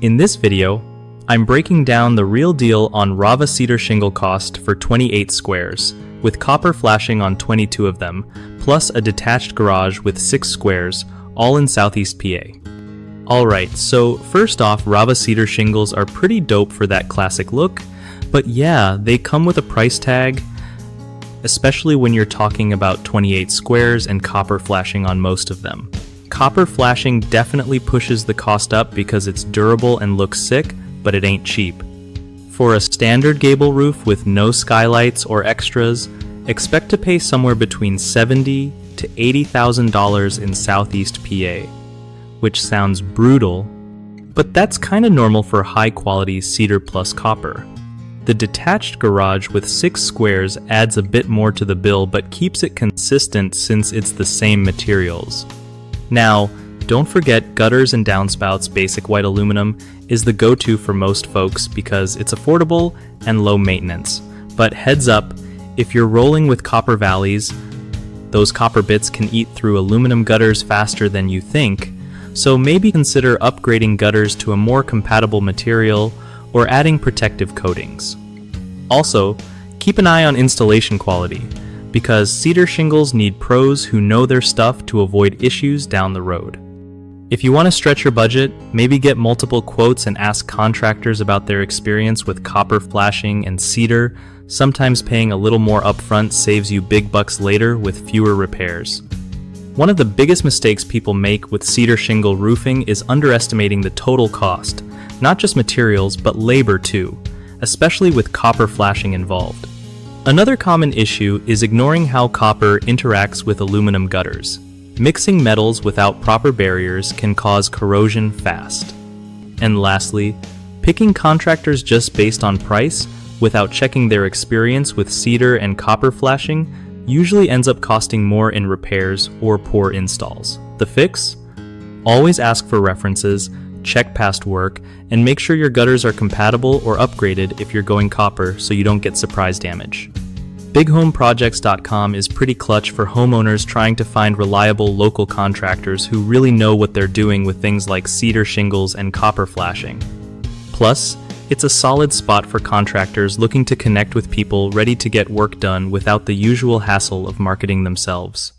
In this video, I'm breaking down the real deal on Rava Cedar Shingle cost for 28 squares, with copper flashing on 22 of them, plus a detached garage with 6 squares, all in Southeast PA. Alright, so first off, Rava Cedar Shingles are pretty dope for that classic look, but yeah, they come with a price tag, especially when you're talking about 28 squares and copper flashing on most of them. Copper flashing definitely pushes the cost up because it's durable and looks sick, but it ain't cheap. For a standard gable roof with no skylights or extras, expect to pay somewhere between $70,000 to $80,000 in Southeast PA, which sounds brutal, but that's kinda normal for high-quality cedar plus copper. The detached garage with 6 squares adds a bit more to the bill but keeps it consistent since it's the same materials. Now, don't forget gutters and downspouts. Basic white aluminum is the go-to for most folks because it's affordable and low maintenance. But heads up, if you're rolling with copper valleys, those copper bits can eat through aluminum gutters faster than you think, so maybe consider upgrading gutters to a more compatible material or adding protective coatings. Also, keep an eye on installation quality, because cedar shingles need pros who know their stuff to avoid issues down the road. If you want to stretch your budget, maybe get multiple quotes and ask contractors about their experience with copper flashing and cedar. Sometimes paying a little more upfront saves you big bucks later with fewer repairs. One of the biggest mistakes people make with cedar shingle roofing is underestimating the total cost, not just materials, but labor too, especially with copper flashing involved. Another common issue is ignoring how copper interacts with aluminum gutters. Mixing metals without proper barriers can cause corrosion fast. And lastly, picking contractors just based on price without checking their experience with cedar and copper flashing usually ends up costing more in repairs or poor installs. The fix? Always ask for references, check past work, and make sure your gutters are compatible or upgraded if you're going copper so you don't get surprise damage. BigHomeProjects.com is pretty clutch for homeowners trying to find reliable local contractors who really know what they're doing with things like cedar shingles and copper flashing. Plus, it's a solid spot for contractors looking to connect with people ready to get work done without the usual hassle of marketing themselves.